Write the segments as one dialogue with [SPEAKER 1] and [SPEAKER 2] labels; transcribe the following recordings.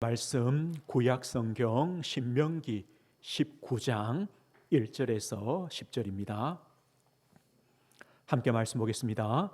[SPEAKER 1] 말씀 구약성경 신명기 19장 1절에서 10절입니다. 함께 말씀 보겠습니다.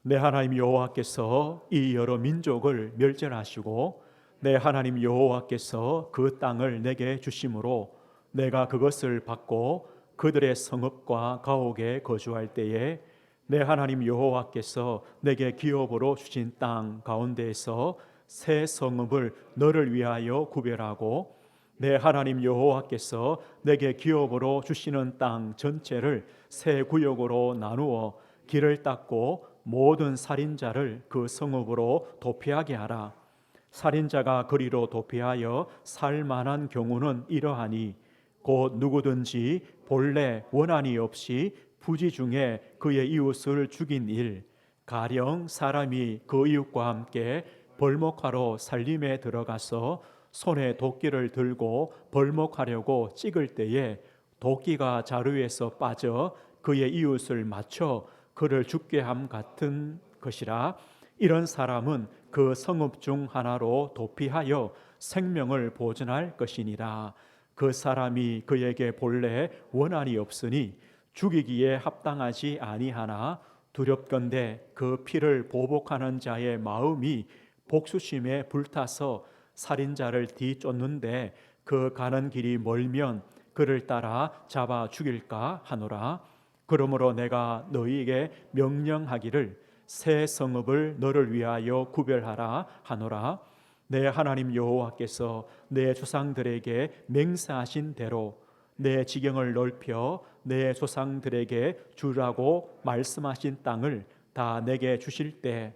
[SPEAKER 1] 내 하나님 여호와께서 이 여러 민족을 멸절하시고 내 하나님 여호와께서 그 땅을 내게 주심으로 내가 그것을 받고 그들의 성읍과 가옥에 거주할 때에 내 하나님 여호와께서 내게 기업으로 주신 땅 가운데에서 새 성읍을 너를 위하여 구별하고 내 하나님 여호와께서 내게 기업으로 주시는 땅 전체를 새 구역으로 나누어 길을 닦고 모든 살인자를 그 성읍으로 도피하게 하라. 살인자가 그리로 도피하여 살 만한 경우는 이러하니 곧 누구든지 본래 원한이 없이 부지 중에 그의 이웃을 죽인 일, 가령 사람이 그 이웃과 함께 벌목하러 살림에 들어가서 손에 도끼를 들고 벌목하려고 찍을 때에 도끼가 자루에서 빠져 그의 이웃을 맞춰 그를 죽게 함 같은 것이라. 이런 사람은 그 성읍 중 하나로 도피하여 생명을 보존할 것이니라. 그 사람이 그에게 본래 원한이 없으니 죽이기에 합당하지 아니하나 두렵건대 그 피를 보복하는 자의 마음이 복수심에 불타서 살인자를 뒤쫓는데 그 가는 길이 멀면 그를 따라 잡아 죽일까 하노라. 그러므로 내가 너희에게 명령하기를 새 성읍을 너를 위하여 구별하라 하노라. 내 하나님 여호와께서 내 조상들에게 맹세하신 대로 내 지경을 넓혀 내 조상들에게 주라고 말씀하신 땅을 다 내게 주실 때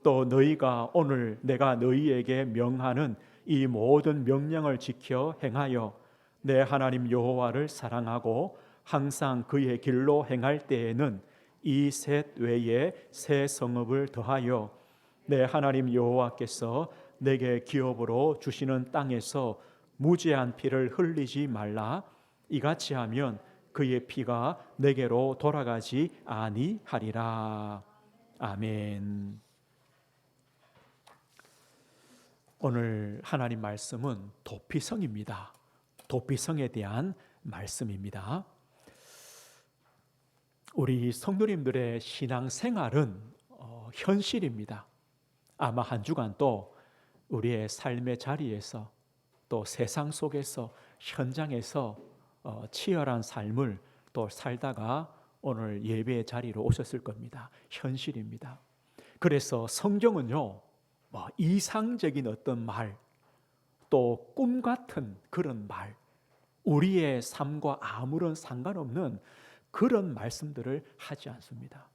[SPEAKER 1] 또 너희가 오늘 내가 너희에게 명하는 이 모든 명령을 지켜 행하여 내 하나님 여호와를 사랑하고 항상 그의 길로 행할 때에는 이 셋 외에 새 성읍을 더하여 내 하나님 여호와께서 내게 기업으로 주시는 땅에서 무죄한 피를 흘리지 말라. 이같이 하면 그의 피가 내게로 돌아가지 아니하리라. 아멘. 오늘 하나님 말씀은 도피성입니다. 도피성에 대한 말씀입니다. 우리 성도님들의 신앙생활은 현실입니다. 아마 한 주간 또 우리의 삶의 자리에서 또 세상 속에서 현장에서 치열한 삶을 또 살다가 오늘 예배의 자리로 오셨을 겁니다. 현실입니다. 그래서 성경은요, 이상적인 어떤 말, 또 꿈 같은 그런 말, 우리의 삶과 아무런 상관없는 그런 말씀들을 하지 않습니다.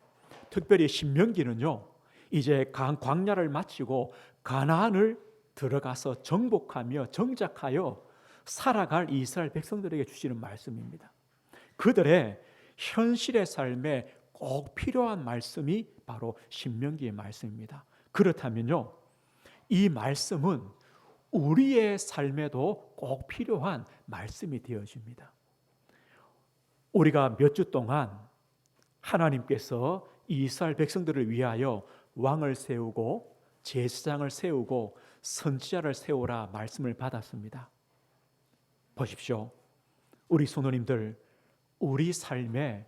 [SPEAKER 1] 특별히 신명기는요, 이제 광야를 마치고 가나안을 들어가서 정복하며 정착하여 살아갈 이스라엘 백성들에게 주시는 말씀입니다. 그들의 현실의 삶에 꼭 필요한 말씀이 바로 신명기의 말씀입니다. 그렇다면요, 이 말씀은 우리의 삶에도 꼭 필요한 말씀이 되어집니다. 우리가 몇 주 동안 하나님께서 이스라엘 백성들을 위하여 왕을 세우고 제사장을 세우고 선지자를 세우라 말씀을 받았습니다. 보십시오. 우리 성도님들, 우리 삶에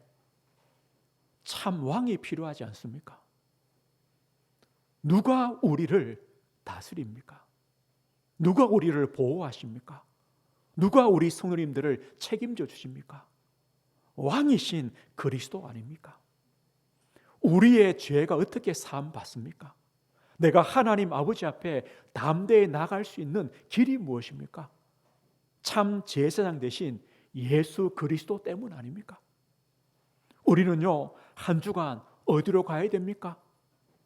[SPEAKER 1] 참 왕이 필요하지 않습니까? 누가 우리를 다스립니까? 누가 우리를 보호하십니까? 누가 우리 성도님들을 책임져 주십니까? 왕이신 그리스도 아닙니까? 우리의 죄가 어떻게 사함 받습니까? 내가 하나님 아버지 앞에 담대히 나갈 수 있는 길이 무엇입니까? 참 제사장 대신 예수 그리스도 때문 아닙니까? 우리는요, 한 주간 어디로 가야 됩니까?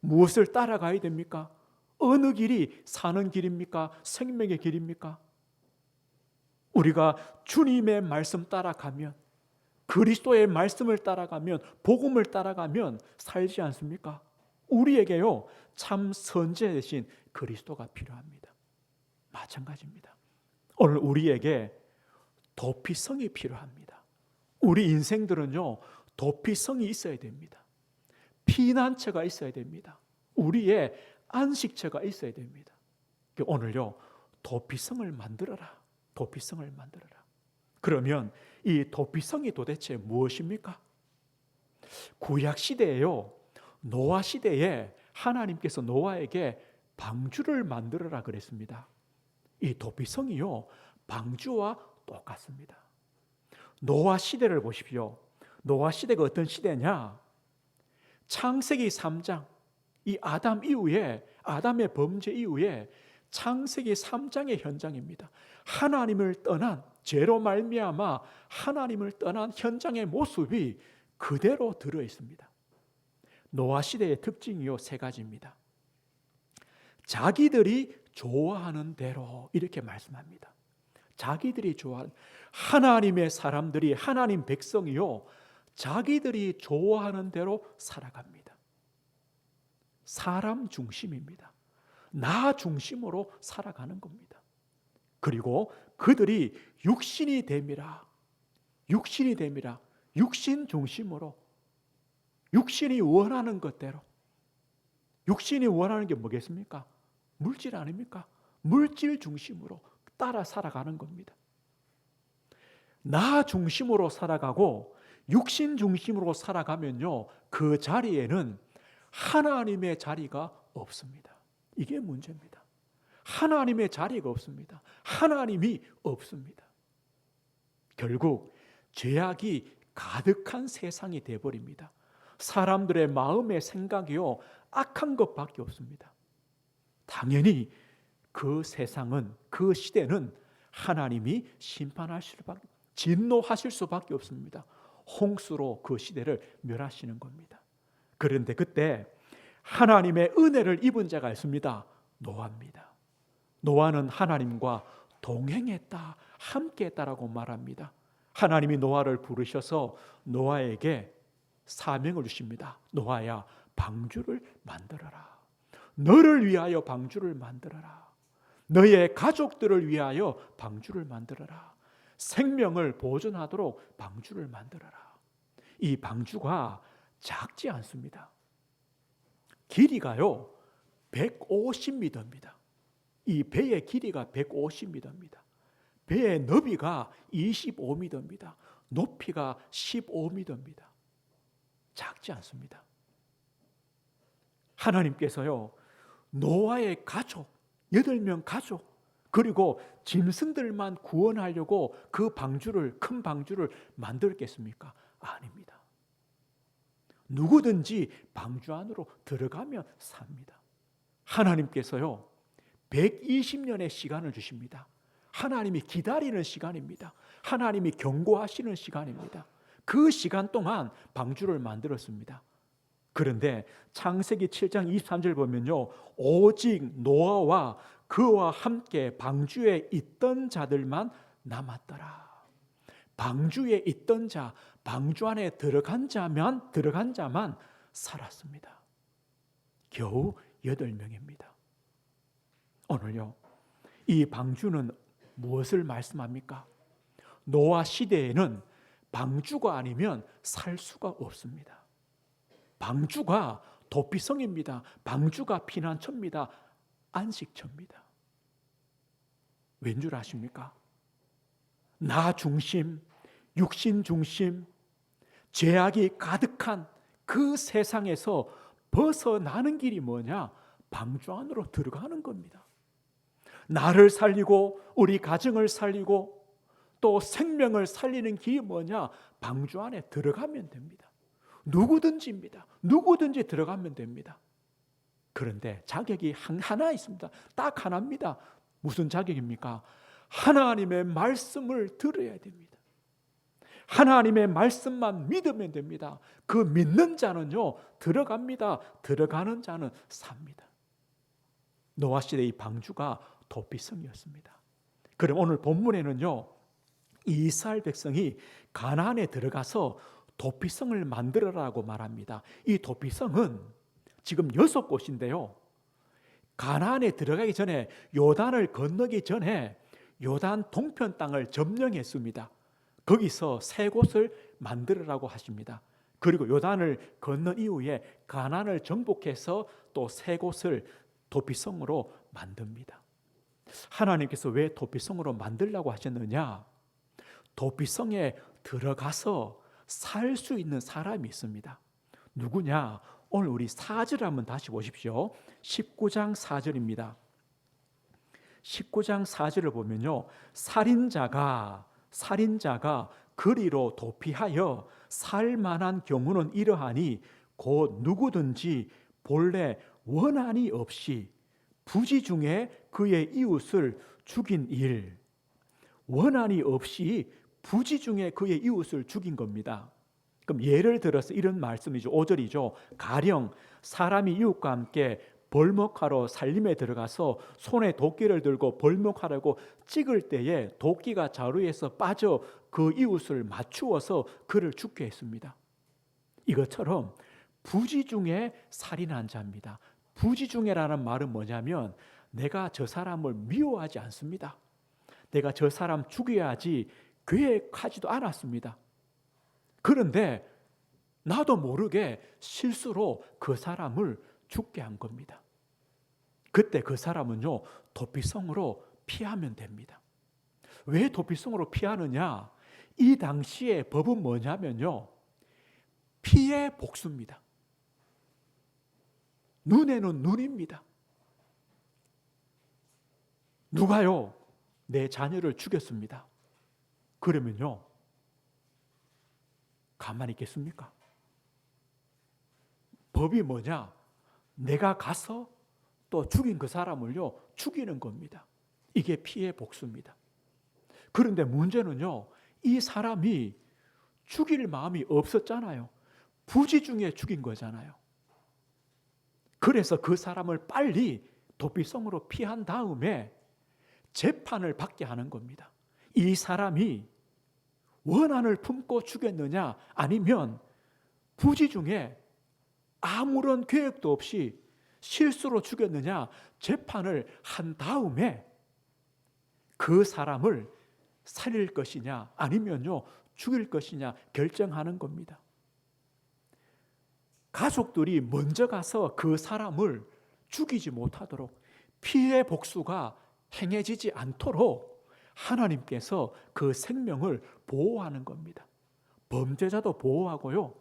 [SPEAKER 1] 무엇을 따라가야 됩니까? 어느 길이 사는 길입니까? 생명의 길입니까? 우리가 주님의 말씀 따라가면, 그리스도의 말씀을 따라가면, 복음을 따라가면 살지 않습니까? 우리에게요, 참 선지자 대신 그리스도가 필요합니다. 마찬가지입니다. 오늘 우리에게 도피성이 필요합니다. 우리 인생들은요, 도피성이 있어야 됩니다. 피난처가 있어야 됩니다. 우리의 안식처가 있어야 됩니다. 오늘요, 도피성을 만들어라. 도피성을 만들어라. 그러면 이 도피성이 도대체 무엇입니까? 구약 시대에요, 노아 시대에 하나님께서 노아에게 방주를 만들어라 그랬습니다. 이 도피성이요, 방주와 똑같습니다. 노아 시대를 보십시오. 노아 시대가 어떤 시대냐? 창세기 3장, 이 아담 이후에, 아담의 범죄 이후에 창세기 3장의 현장입니다. 하나님을 떠난, 죄로 말미암아 하나님을 떠난 현장의 모습이 그대로 들어 있습니다. 노아 시대의 특징이요, 세 가지입니다. 자기들이 좋아하는 대로, 이렇게 말씀합니다. 자기들이 좋아하는, 하나님의 사람들이, 하나님 백성이요, 자기들이 좋아하는 대로 살아갑니다. 사람 중심입니다. 나 중심으로 살아가는 겁니다. 그리고 그들이 육신이 됨이라, 육신이 됨이라, 육신 중심으로, 육신이 원하는 것대로. 육신이 원하는 게 뭐겠습니까? 물질 아닙니까? 물질 중심으로 따라 살아가는 겁니다. 나 중심으로 살아가고 육신 중심으로 살아가면요, 그 자리에는 하나님의 자리가 없습니다. 이게 문제입니다. 하나님의 자리가 없습니다. 하나님이 없습니다. 결국 죄악이 가득한 세상이 되어버립니다. 사람들의 마음의 생각이요, 악한 것밖에 없습니다. 당연히 그 세상은, 그 시대는 하나님이 심판하실 수밖에, 진노하실 수밖에 없습니다. 홍수로 그 시대를 멸하시는 겁니다. 그런데 그때 하나님의 은혜를 입은 자가 있습니다. 노아입니다. 노아는 하나님과 동행했다, 함께했다라고 말합니다. 하나님이 노아를 부르셔서 노아에게 사명을 주십니다. 노아야, 방주를 만들어라. 너를 위하여 방주를 만들어라. 너의 가족들을 위하여 방주를 만들어라. 생명을 보존하도록 방주를 만들어라. 이 방주가 작지 않습니다. 길이가요 150m입니다. 이 배의 길이가 150m입니다. 배의 너비가 25m입니다. 높이가 15m입니다. 작지 않습니다. 하나님께서요, 노아의 가족, 8명 가족, 그리고 짐승들만 구원하려고 그 방주를, 큰 방주를 만들겠습니까? 아닙니다. 누구든지 방주 안으로 들어가면 삽니다. 하나님께서요, 120년의 시간을 주십니다. 하나님이 기다리는 시간입니다. 하나님이 경고하시는 시간입니다. 그 시간 동안 방주를 만들었습니다. 그런데 창세기 7장 23절 보면요, 오직 노아와 그와 함께 방주에 있던 자들만 남았더라. 방주에 있던 자, 방주 안에 들어간 자만 살았습니다. 겨우 8명입니다. 오늘요, 이 방주는 무엇을 말씀합니까? 노아 시대에는 방주가 아니면 살 수가 없습니다. 방주가 도피성입니다. 방주가 피난처입니다. 안식처입니다. 왠 줄 아십니까? 나 중심, 육신 중심, 죄악이 가득한 그 세상에서 벗어나는 길이 뭐냐? 방주 안으로 들어가는 겁니다. 나를 살리고 우리 가정을 살리고 또 생명을 살리는 길이 뭐냐? 방주 안에 들어가면 됩니다. 누구든지입니다. 누구든지 들어가면 됩니다. 그런데 자격이 하나 있습니다. 딱 하나입니다. 무슨 자격입니까? 하나님의 말씀을 들어야 됩니다. 하나님의 말씀만 믿으면 됩니다. 그 믿는 자는요, 들어갑니다. 들어가는 자는 삽니다. 노아 시대의 이 방주가 도피성이었습니다. 그럼 오늘 본문에는요, 이스라엘 백성이 가나안에 들어가서 도피성을 만들어라고 말합니다. 이 도피성은 지금 6곳인데요. 가나안에 들어가기 전에, 요단을 건너기 전에 요단 동편 땅을 점령했습니다. 거기서 3곳을 만들어라고 하십니다. 그리고 요단을 건넌 이후에 가나안을 정복해서 또 3곳을 도피성으로 만듭니다. 하나님께서 왜 도피성으로 만들라고 하셨느냐? 도피성에 들어가서 살 수 있는 사람이 있습니다. 누구냐? 오늘 우리 4절 한번 다시 보십시오. 19장 4절입니다. 19장 4절을 보면요, 살인자가 그리로 도피하여 살 만한 경우는 이러하니 곧 누구든지 본래 원한이 없이 부지 중에 그의 이웃을 죽인 일. 원한이 없이 부지 중에 그의 이웃을 죽인 겁니다. 그럼 예를 들어서 이런 말씀이죠. 5절이죠. 가령 사람이 이웃과 함께 벌목하러 살림에 들어가서 손에 도끼를 들고 벌목하려고 찍을 때에 도끼가 자루에서 빠져 그 이웃을 맞추어서 그를 죽게 했습니다. 이것처럼 부지 중에 살인한 자입니다. 부지 중에라는 말은 뭐냐면 내가 저 사람을 미워하지 않습니다. 내가 저 사람 죽여야지 계획하지도 않았습니다. 그런데 나도 모르게 실수로 그 사람을 죽게 한 겁니다. 그때 그 사람은요, 도피성으로 피하면 됩니다. 왜 도피성으로 피하느냐? 이 당시의 법은 뭐냐면요, 피해 복수입니다. 눈에는 눈입니다. 누가요? 내 자녀를 죽였습니다. 그러면요, 가만히 있겠습니까? 법이 뭐냐? 내가 가서 또 죽인 그 사람을요, 죽이는 겁니다. 이게 피해 복수입니다. 그런데 문제는요, 이 사람이 죽일 마음이 없었잖아요. 부지 중에 죽인 거잖아요. 그래서 그 사람을 빨리 도피성으로 피한 다음에 재판을 받게 하는 겁니다. 이 사람이 원한을 품고 죽였느냐, 아니면 부지 중에 아무런 계획도 없이 실수로 죽였느냐, 재판을 한 다음에 그 사람을 살릴 것이냐 아니면요 죽일 것이냐 결정하는 겁니다. 가족들이 먼저 가서 그 사람을 죽이지 못하도록, 피해 복수가 행해지지 않도록 하나님께서 그 생명을 보호하는 겁니다. 범죄자도 보호하고요,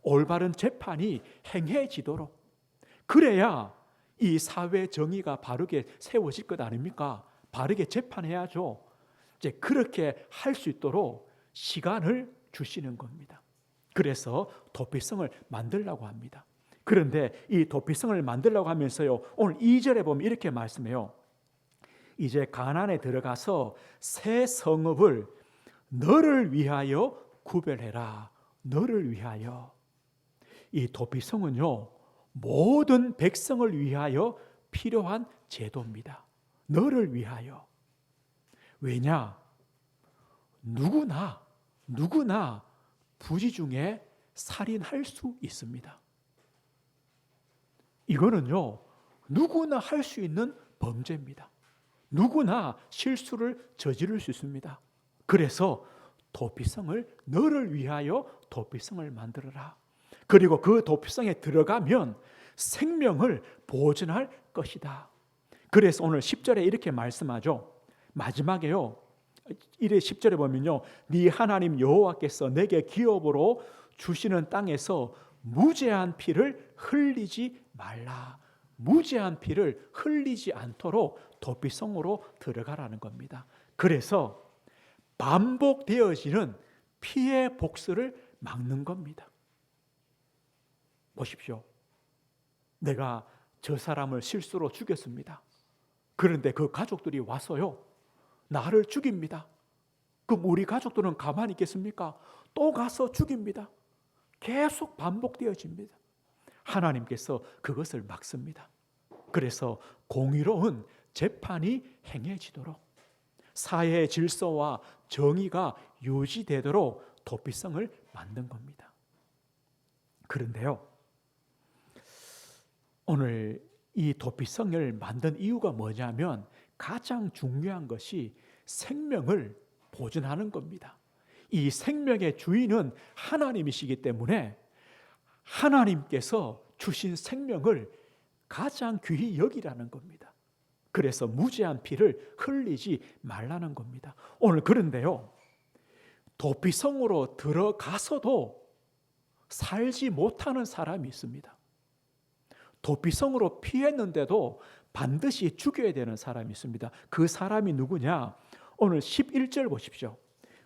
[SPEAKER 1] 올바른 재판이 행해지도록, 그래야 이 사회 정의가 바르게 세워질 것 아닙니까? 바르게 재판해야죠. 이제 그렇게 할 수 있도록 시간을 주시는 겁니다. 그래서 도피성을 만들려고 합니다. 그런데 이 도피성을 만들려고 하면서요, 오늘 2절에 보면 이렇게 말씀해요. 이제 가나안에 들어가서 새 성읍을 너를 위하여 구별해라. 너를 위하여. 이 도피성은요, 모든 백성을 위하여 필요한 제도입니다. 너를 위하여. 왜냐? 누구나 부지 중에 살인할 수 있습니다. 이거는요, 누구나 할 수 있는 범죄입니다. 누구나 실수를 저지를 수 있습니다. 그래서 도피성을, 너를 위하여 도피성을 만들어라. 그리고 그 도피성에 들어가면 생명을 보존할 것이다. 그래서 오늘 10절에 이렇게 말씀하죠. 마지막에요, 10절에 보면요, 네 하나님 여호와께서 내게 기업으로 주시는 땅에서 무죄한 피를 흘리지 말라. 무죄한 피를 흘리지 않도록 도피성으로 들어가라는 겁니다. 그래서 반복되어지는 피해 복수를 막는 겁니다. 보십시오. 내가 저 사람을 실수로 죽였습니다. 그런데 그 가족들이 와서요, 나를 죽입니다. 그럼 우리 가족들은 가만히 있겠습니까? 또 가서 죽입니다. 계속 반복되어집니다. 하나님께서 그것을 막습니다. 그래서 공의로운 재판이 행해지도록, 사회의 질서와 정의가 유지되도록 도피성을 만든 겁니다. 그런데요, 오늘 이 도피성을 만든 이유가 뭐냐면 가장 중요한 것이 생명을 보존하는 겁니다. 이 생명의 주인은 하나님이시기 때문에 하나님께서 주신 생명을 가장 귀히 여기라는 겁니다. 그래서 무죄한 피를 흘리지 말라는 겁니다. 오늘 그런데요, 도피성으로 들어가서도 살지 못하는 사람이 있습니다. 도피성으로 피했는데도 반드시 죽여야 되는 사람이 있습니다. 그 사람이 누구냐? 오늘 11절 보십시오.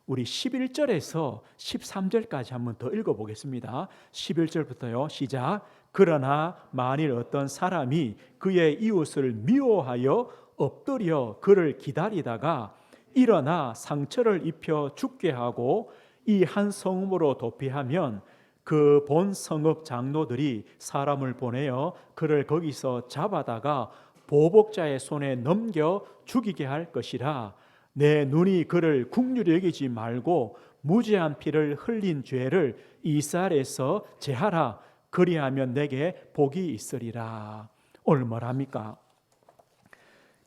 [SPEAKER 1] 우리 11절에서 13절까지 한번 더 읽어보겠습니다. 11절부터요. 시작. 그러나 만일 어떤 사람이 그의 이웃을 미워하여 엎드려 그를 기다리다가 일어나 상처를 입혀 죽게 하고 이 한 성읍으로 도피하면 그 본 성읍 장로들이 사람을 보내어 그를 거기서 잡아다가 보복자의 손에 넘겨 죽이게 할 것이라. 내 눈이 그를 긍휼히 여기지 말고 무죄한 피를 흘린 죄를 이스라엘에서 제하라. 그리하면 내게 복이 있으리라. 오늘 뭐랍니까?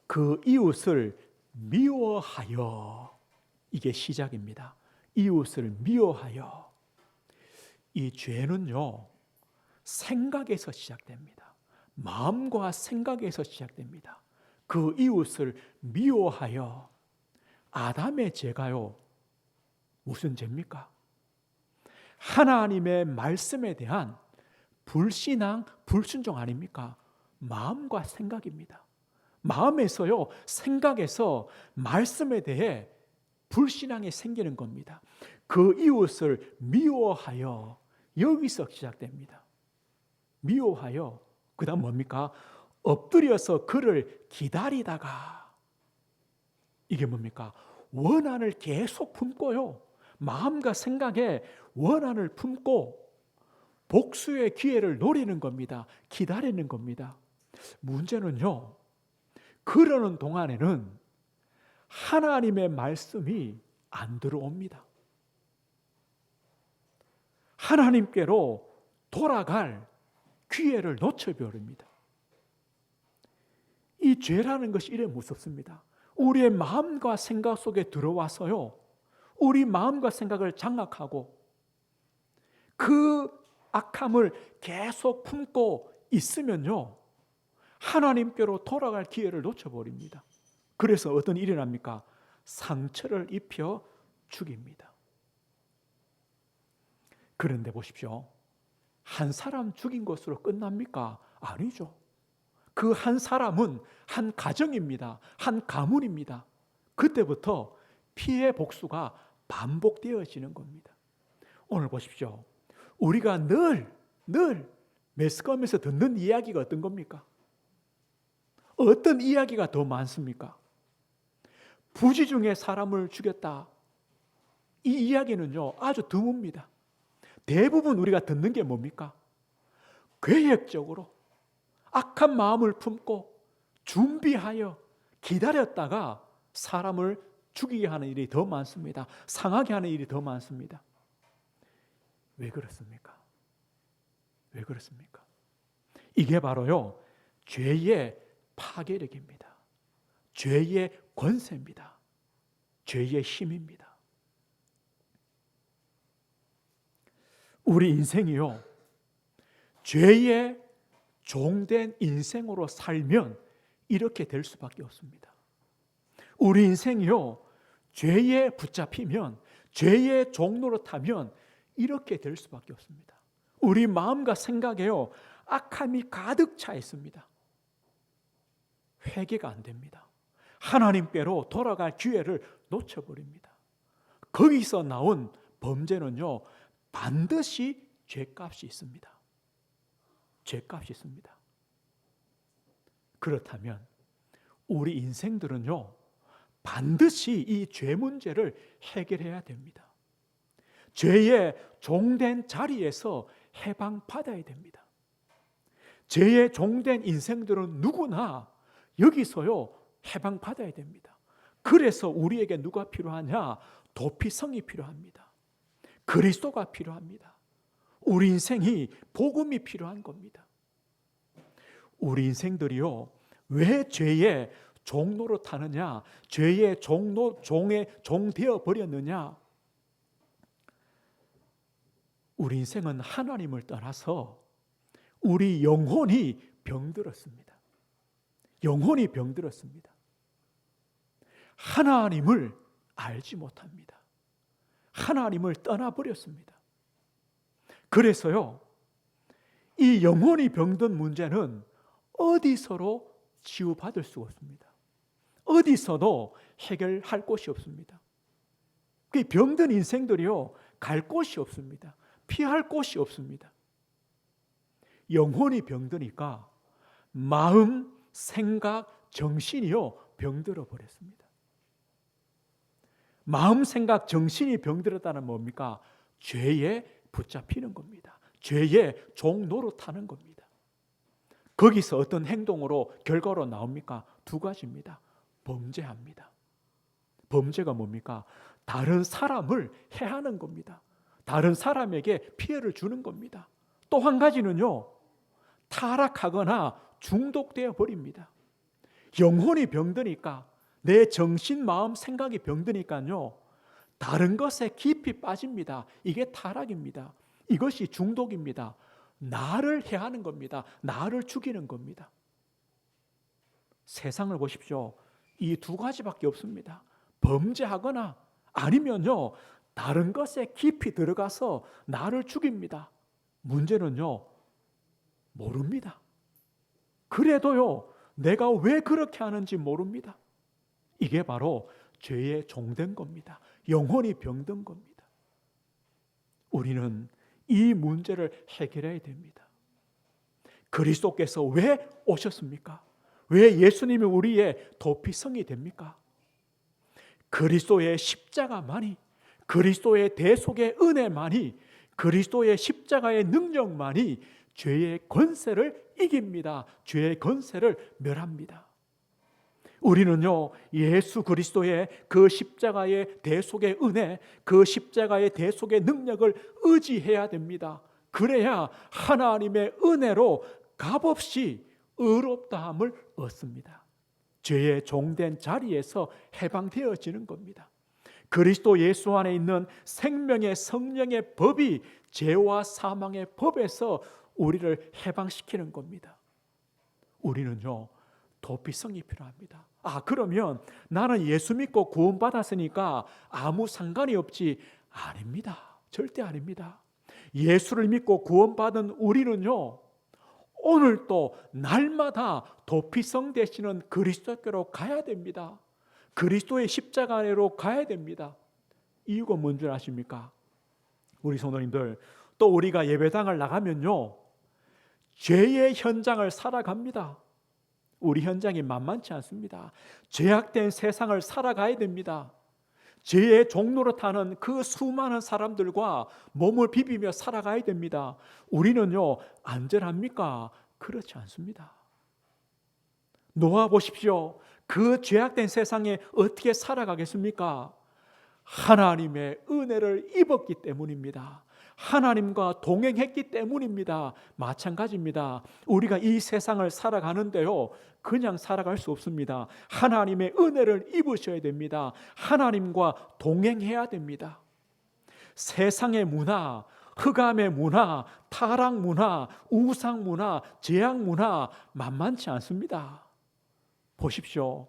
[SPEAKER 1] 그 이웃을 미워하여, 이게 시작입니다. 이웃을 미워하여. 이 죄는요, 생각에서 시작됩니다. 마음과 생각에서 시작됩니다. 그 이웃을 미워하여. 아담의 죄가요, 무슨 죄입니까? 하나님의 말씀에 대한 불신앙, 불순종 아닙니까? 마음과 생각입니다. 마음에서요, 생각에서 말씀에 대해 불신앙이 생기는 겁니다. 그 이웃을 미워하여, 여기서 시작됩니다. 미워하여. 그 다음 뭡니까? 엎드려서 그를 기다리다가. 이게 뭡니까? 원한을 계속 품고요, 마음과 생각에 원한을 품고 복수의 기회를 노리는 겁니다. 기다리는 겁니다. 문제는요, 그러는 동안에는 하나님의 말씀이 안 들어옵니다. 하나님께로 돌아갈 기회를 놓쳐버립니다. 이 죄라는 것이 이래 무섭습니다. 우리의 마음과 생각 속에 들어와서요, 우리 마음과 생각을 장악하고 그 악함을 계속 품고 있으면요, 하나님께로 돌아갈 기회를 놓쳐버립니다. 그래서 어떤 일이 납니까? 상처를 입혀 죽입니다. 그런데 보십시오. 한 사람 죽인 것으로 끝납니까? 아니죠. 그 한 사람은 한 가정입니다. 한 가문입니다. 그때부터 피해 복수가 반복되어지는 겁니다. 오늘 보십시오. 우리가 늘 매스컴에서 듣는 이야기가 어떤 겁니까? 어떤 이야기가 더 많습니까? 부지 중에 사람을 죽였다. 이 이야기는요, 아주 드뭅니다. 대부분 우리가 듣는 게 뭡니까? 계획적으로 악한 마음을 품고 준비하여 기다렸다가 사람을 죽이게 하는 일이 더 많습니다. 상하게 하는 일이 더 많습니다. 왜 그렇습니까? 왜 그렇습니까? 이게 바로요, 죄의 파괴력입니다. 죄의 권세입니다. 죄의 힘입니다. 우리 인생이요, 죄의 종된 인생으로 살면 이렇게 될 수밖에 없습니다. 우리 인생이요, 죄에 붙잡히면, 죄의 종로로 타면 이렇게 될 수밖에 없습니다. 우리 마음과 생각에요, 악함이 가득 차 있습니다. 회개가 안 됩니다. 하나님께로 돌아갈 기회를 놓쳐버립니다. 거기서 나온 범죄는요, 반드시 죄값이 있습니다. 죄값이 있습니다. 그렇다면 우리 인생들은요, 반드시 이 죄 문제를 해결해야 됩니다. 죄의 종된 자리에서 해방받아야 됩니다. 죄의 종된 인생들은 누구나 여기서요, 해방받아야 됩니다. 그래서 우리에게 누가 필요하냐? 도피성이 필요합니다. 그리스도가 필요합니다. 우리 인생이 복음이 필요한 겁니다. 우리 인생들이요, 왜 죄의 종로로 타느냐? 죄의 종의 종 되어 버렸느냐? 우리 인생은 하나님을 떠나서 우리 영혼이 병들었습니다. 영혼이 병들었습니다. 하나님을 알지 못합니다. 하나님을 떠나버렸습니다. 그래서요, 이 영혼이 병든 문제는 어디서로 치유받을 수가 없습니다. 어디서도 해결할 곳이 없습니다. 그 병든 인생들이요, 갈 곳이 없습니다. 피할 곳이 없습니다. 영혼이 병드니까 마음, 생각, 정신이요 병들어 버렸습니다. 마음, 생각, 정신이 병들었다는 뭡니까? 죄에 붙잡히는 겁니다. 죄의 종 노릇하는 겁니다. 거기서 어떤 행동으로 결과로 나옵니까? 두 가지입니다. 범죄합니다. 범죄가 뭡니까? 다른 사람을 해하는 겁니다. 다른 사람에게 피해를 주는 겁니다. 또 한 가지는요, 타락하거나 중독되어 버립니다. 영혼이 병드니까, 내 정신, 마음, 생각이 병드니까요, 다른 것에 깊이 빠집니다. 이게 타락입니다. 이것이 중독입니다. 나를 해하는 겁니다. 나를 죽이는 겁니다. 세상을 보십시오. 이 두 가지밖에 없습니다. 범죄하거나 아니면요, 다른 것에 깊이 들어가서 나를 죽입니다. 문제는요, 모릅니다. 그래도요, 내가 왜 그렇게 하는지 모릅니다. 이게 바로 죄의 종된 겁니다. 영혼이 병든 겁니다. 우리는 이 문제를 해결해야 됩니다. 그리스도께서 왜 오셨습니까? 왜 예수님이 우리의 도피성이 됩니까? 그리스도의 십자가만이, 그리스도의 대속의 은혜만이, 그리스도의 십자가의 능력만이 죄의 권세를 이깁니다. 죄의 권세를 멸합니다. 우리는요, 예수 그리스도의 그 십자가의 대속의 은혜, 그 십자가의 대속의 능력을 의지해야 됩니다. 그래야 하나님의 은혜로 값없이 의롭다함을 얻습니다. 죄의 종된 자리에서 해방되어지는 겁니다. 그리스도 예수 안에 있는 생명의 성령의 법이 죄와 사망의 법에서 우리를 해방시키는 겁니다. 우리는요, 도피성이 필요합니다. 그러면 나는 예수 믿고 구원받았으니까 아무 상관이 없지. 아닙니다. 절대 아닙니다. 예수를 믿고 구원받은 우리는요, 오늘도 날마다 도피성 되시는 그리스도께로 가야 됩니다. 그리스도의 십자가 아래로 가야 됩니다. 이유가 뭔 줄 아십니까? 우리 성도님들, 또 우리가 예배당을 나가면요, 죄의 현장을 살아갑니다. 우리 현장이 만만치 않습니다. 죄악된 세상을 살아가야 됩니다. 죄의 종로로 타는 그 수많은 사람들과 몸을 비비며 살아가야 됩니다. 우리는요, 안전합니까? 그렇지 않습니다. 놓아보십시오. 그 죄악된 세상에 어떻게 살아가겠습니까? 하나님의 은혜를 입었기 때문입니다. 하나님과 동행했기 때문입니다. 마찬가지입니다. 우리가 이 세상을 살아가는데요, 그냥 살아갈 수 없습니다. 하나님의 은혜를 입으셔야 됩니다. 하나님과 동행해야 됩니다. 세상의 문화, 흑암의 문화, 타락 문화, 우상 문화, 죄악 문화 만만치 않습니다. 보십시오.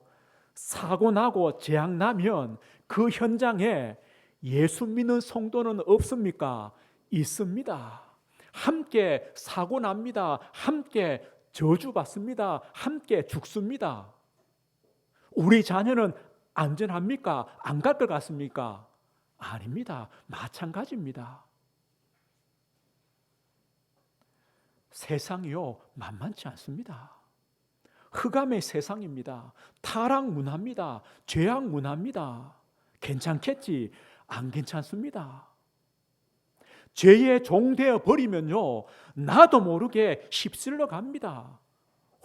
[SPEAKER 1] 사고 나고 재앙 나면 그 현장에 예수 믿는 성도는 없습니까? 있습니다. 함께 사고 납니다. 함께 저주받습니다. 함께 죽습니다. 우리 자녀는 안전합니까? 안 갈 것 같습니까? 아닙니다. 마찬가지입니다. 세상이요, 만만치 않습니다. 흑암의 세상입니다. 타락 문화입니다. 죄악 문화입니다. 괜찮겠지? 안 괜찮습니다. 죄의 종 되어 버리면요, 나도 모르게 휩쓸려 갑니다.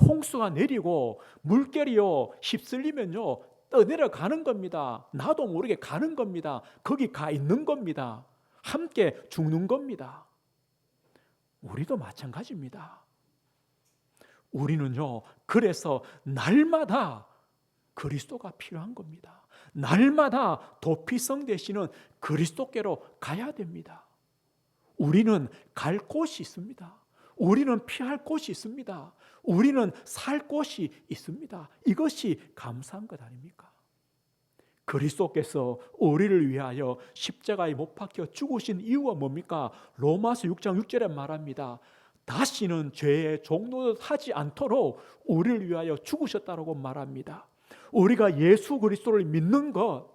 [SPEAKER 1] 홍수가 내리고 물결이요 휩쓸리면요 떠내려 가는 겁니다. 나도 모르게 가는 겁니다. 거기 가 있는 겁니다. 함께 죽는 겁니다. 우리도 마찬가지입니다. 우리는요, 그래서 날마다 그리스도가 필요한 겁니다. 날마다 도피성 되시는 그리스도께로 가야 됩니다. 우리는 갈 곳이 있습니다. 우리는 피할 곳이 있습니다. 우리는 살 곳이 있습니다. 이것이 감사한 것 아닙니까? 그리스도께서 우리를 위하여 십자가에 못 박혀 죽으신 이유가 뭡니까? 로마서 6장 6절에 말합니다. 다시는 죄의 종노릇 하지 않도록 우리를 위하여 죽으셨다고 말합니다. 우리가 예수 그리스도를 믿는 것,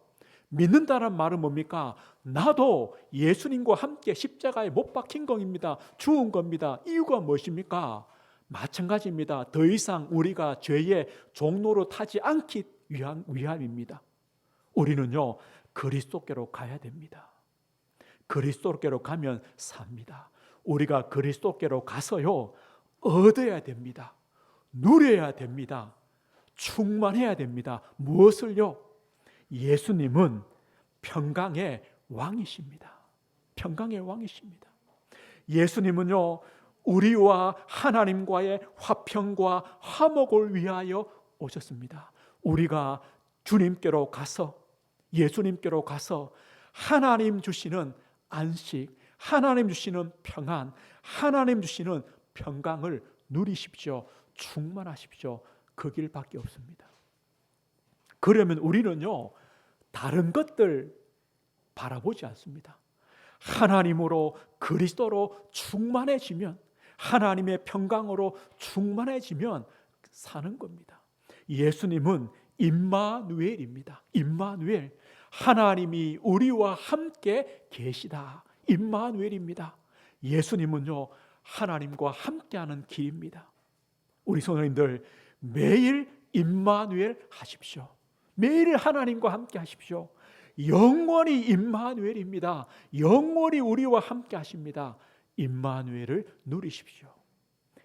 [SPEAKER 1] 믿는다는 말은 뭡니까? 나도 예수님과 함께 십자가에 못 박힌 겁니다. 죽은 겁니다. 이유가 무엇입니까? 마찬가지입니다. 더 이상 우리가 죄의 종노릇 하지 않기 위함입니다. 우리는요, 그리스도께로 가야 됩니다. 그리스도께로 가면 삽니다. 우리가 그리스도께로 가서요, 얻어야 됩니다. 누려야 됩니다. 충만해야 됩니다. 무엇을요? 예수님은 평강의 왕이십니다. 평강의 왕이십니다. 예수님은요, 우리와 하나님과의 화평과 화목을 위하여 오셨습니다. 우리가 주님께로 가서, 예수님께로 가서 하나님 주시는 안식, 하나님 주시는 평안, 하나님 주시는 평강을 누리십시오. 충만하십시오. 그 길밖에 없습니다. 그러면 우리는요, 다른 것들 바라보지 않습니다. 하나님으로, 그리스도로 충만해지면, 하나님의 평강으로 충만해지면 사는 겁니다. 예수님은 임마누엘입니다. 임마누엘, 하나님이 우리와 함께 계시다. 임마누엘입니다. 예수님은요, 하나님과 함께하는 길입니다. 우리 성도님들 매일 임마누엘 하십시오. 매일 하나님과 함께 하십시오. 영원히 임마누엘입니다. 영원히 우리와 함께 하십니다. 임마누엘을 누리십시오.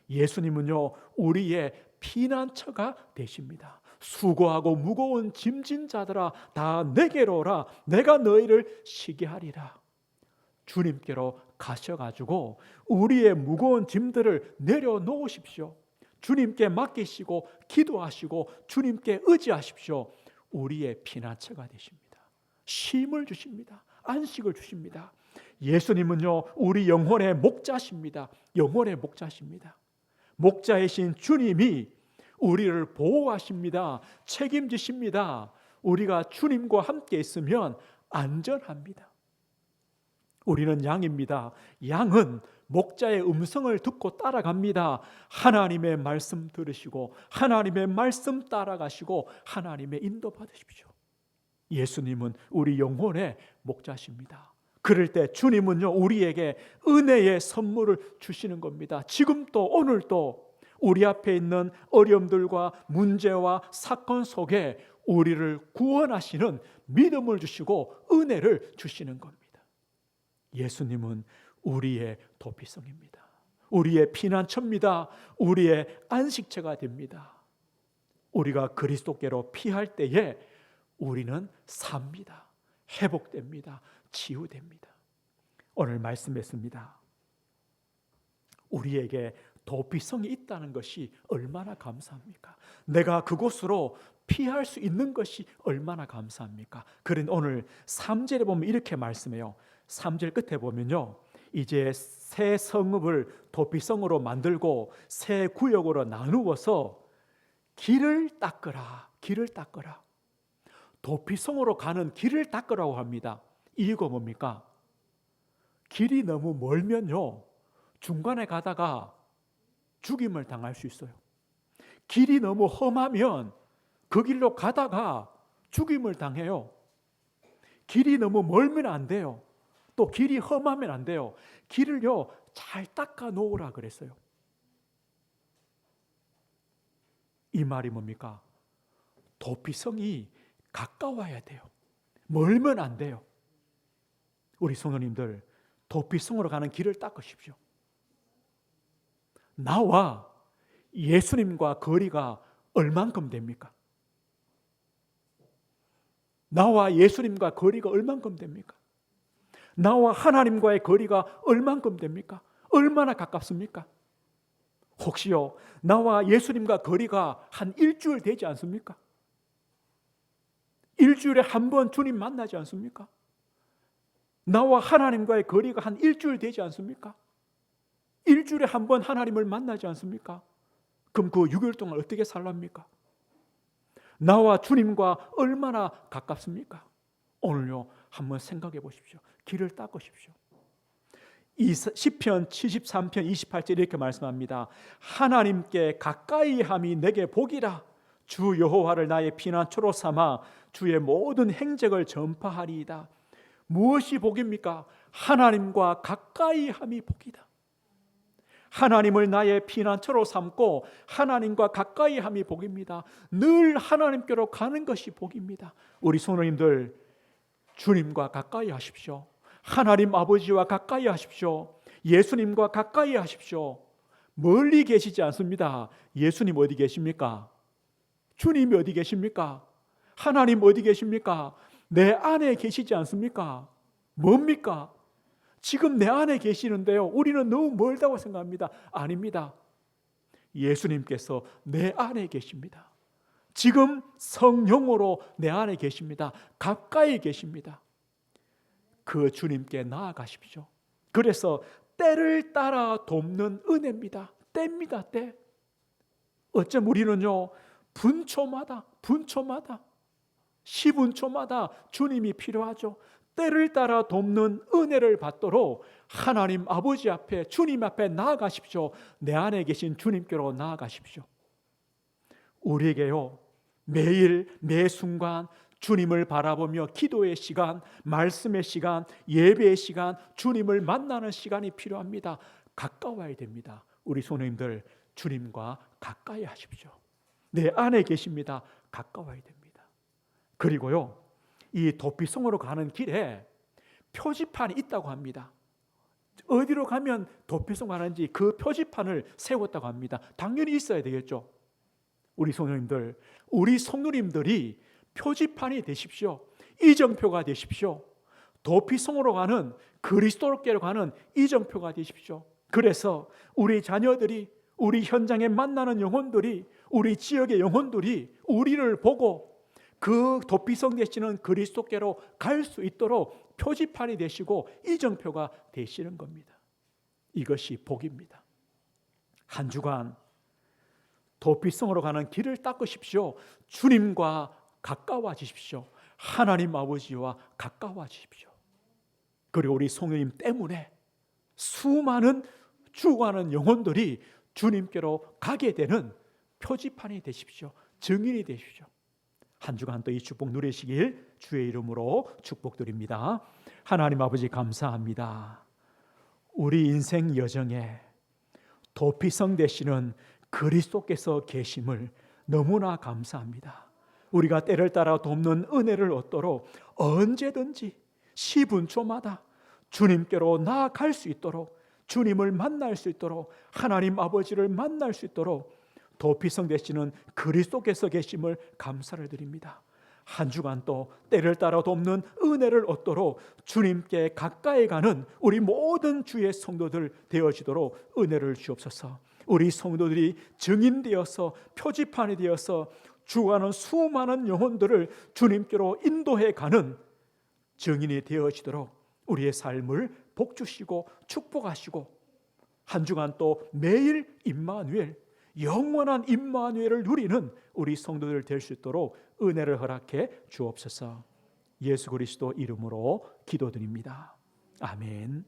[SPEAKER 1] 예수님은요, 우리의 피난처가 되십니다. 수고하고 무거운 짐진 자들아 다 내게로 오라. 내가 너희를 쉬게 하리라. 주님께로 가셔가지고 우리의 무거운 짐들을 내려놓으십시오. 주님께 맡기시고 기도하시고 주님께 의지하십시오. 우리의 피난처가 되십니다. 쉼을 주십니다. 안식을 주십니다. 예수님은요, 우리 영혼의 목자십니다. 영혼의 목자십니다. 목자이신 주님이 우리를 보호하십니다. 책임지십니다. 우리가 주님과 함께 있으면 안전합니다. 우리는 양입니다. 양은 목자의 음성을 듣고 따라갑니다. 하나님의 말씀 들으시고 하나님의 말씀 따라가시고 하나님의 인도 받으십시오. 예수님은 우리 영혼의 목자십니다. 그럴 때 주님은요, 우리에게 은혜의 선물을 주시는 겁니다. 지금도 오늘도 우리 앞에 있는 어려움들과 문제와 사건 속에 우리를 구원하시는 믿음을 주시고 은혜를 주시는 겁니다. 예수님은 우리의 도피성입니다. 우리의 피난처입니다. 우리의 안식처가 됩니다. 우리가 그리스도께로 피할 때에 우리는 삽니다. 회복됩니다. 치유됩니다. 오늘 말씀했습니다. 우리에게 도피성이 있다는 것이 얼마나 감사합니까? 내가 그곳으로 피할 수 있는 것이 얼마나 감사합니까? 그런 오늘 3절에 보면 이렇게 말씀해요. 3절 끝에 보면요, 이제 새 성읍을 도피성으로 만들고 새 구역으로 나누어서 길을 닦으라. 길을 닦으라. 도피성으로 가는 길을 닦으라고 합니다. 이유가 뭡니까? 길이 너무 멀면요, 중간에 가다가 죽임을 당할 수 있어요. 길이 너무 험하면 그 길로 가다가 죽임을 당해요. 길이 너무 멀면 안 돼요. 또 길이 험하면 안 돼요. 길을요, 잘 닦아 놓으라 그랬어요. 이 말이 뭡니까? 도피성이 가까워야 돼요. 멀면 안 돼요. 우리 성도님들, 도피성으로 가는 길을 닦으십시오. 나와 예수님과 거리가 얼만큼 됩니까? 나와 예수님과 거리가 얼만큼 됩니까? 나와 하나님과의 거리가 얼만큼 됩니까? 얼마나 가깝습니까? 혹시요, 나와 예수님과 거리가 한 일주일 되지 않습니까? 일주일에 한 번 주님 만나지 않습니까? 나와 하나님과의 거리가 한 일주일 되지 않습니까? 일주일에 한 번 하나님을 만나지 않습니까? 그럼 그 6일 동안 어떻게 살랍니까? 나와 주님과 얼마나 가깝습니까? 오늘요 한번 생각해 보십시오. 길을 닦으십시오. 이 시편 73편 28절 이렇게 말씀합니다. 하나님께 가까이 함이 내게 복이라. 주 여호와를 나의 피난처로 삼아 주의 모든 행적을 전파하리이다. 무엇이 복입니까? 하나님과 가까이 함이 복이다. 하나님을 나의 피난처로 삼고 하나님과 가까이 함이 복입니다. 늘 하나님께로 가는 것이 복입니다. 우리 성도님들 주님과 가까이 하십시오. 하나님 아버지와 가까이 하십시오. 예수님과 가까이 하십시오. 멀리 계시지 않습니다. 예수님 어디 계십니까? 주님이 어디 계십니까? 하나님 어디 계십니까? 내 안에 계시지 않습니까? 뭡니까? 지금 내 안에 계시는데요, 우리는 너무 멀다고 생각합니다. 아닙니다. 예수님께서 내 안에 계십니다. 지금 성령으로 내 안에 계십니다. 가까이 계십니다. 그 주님께 나아가십시오. 그래서 때를 따라 돕는 은혜입니다. 때입니다. 때. 어쩜 우리는요 분초마다 시분초마다 주님이 필요하죠. 때를 따라 돕는 은혜를 받도록 하나님 아버지 앞에, 주님 앞에 나아가십시오. 내 안에 계신 주님께로 나아가십시오. 우리에게요 매일 매 순간 주님을 바라보며 기도의 시간, 말씀의 시간, 예배의 시간, 주님을 만나는 시간이 필요합니다. 가까워야 됩니다. 우리 성도님들 주님과 가까이 하십시오. 내 안에 계십니다. 가까워야 됩니다. 그리고요 이 도피성으로 가는 길에 표지판이 있다고 합니다. 어디로 가면 도피성 가는지 그 표지판을 세웠다고 합니다. 당연히 있어야 되겠죠. 우리 성도님들, 우리 성도님들이 표지판이 되십시오. 이정표가 되십시오. 도피성으로 가는, 그리스도께로 가는 이정표가 되십시오. 그래서 우리 자녀들이, 우리 현장에 만나는 영혼들이, 우리 지역의 영혼들이 우리를 보고 그 도피성 되시는 그리스도께로 갈 수 있도록 표지판이 되시고 이정표가 되시는 겁니다. 이것이 복입니다. 한 주간 도피성으로 가는 길을 닦으십시오. 주님과 가까워지십시오. 하나님 아버지와 가까워지십시오. 그리고 우리 성도님 때문에 수많은 죽어가는 영혼들이 주님께로 가게 되는 표지판이 되십시오. 증인이 되십시오. 한 주간 또 이 축복 누리시길 주의 이름으로 축복드립니다. 하나님 아버지 감사합니다. 우리 인생 여정에 도피성 되시는 그리스도께서 계심을 너무나 감사합니다. 우리가 때를 따라 돕는 은혜를 얻도록 언제든지 시분초마다 주님께로 나아갈 수 있도록, 주님을 만날 수 있도록, 하나님 아버지를 만날 수 있도록 도피성 되시는 그리스도께서 계심을 감사를 드립니다. 한 주간 또 때를 따라 돕는 은혜를 얻도록 주님께 가까이 가는 우리 모든 주의 성도들 되어지도록 은혜를 주옵소서. 우리 성도들이 증인되어서 표지판이 되어서 죽어가는 수많은 영혼들을 주님께로 인도해 가는 증인이 되어지도록 우리의 삶을 복주시고 축복하시고 한 주간 또 매일 임마누엘, 영원한 임마누엘을 누리는 우리 성도들 될 수 있도록 은혜를 허락해 주옵소서. 예수 그리스도 이름으로 기도드립니다. 아멘.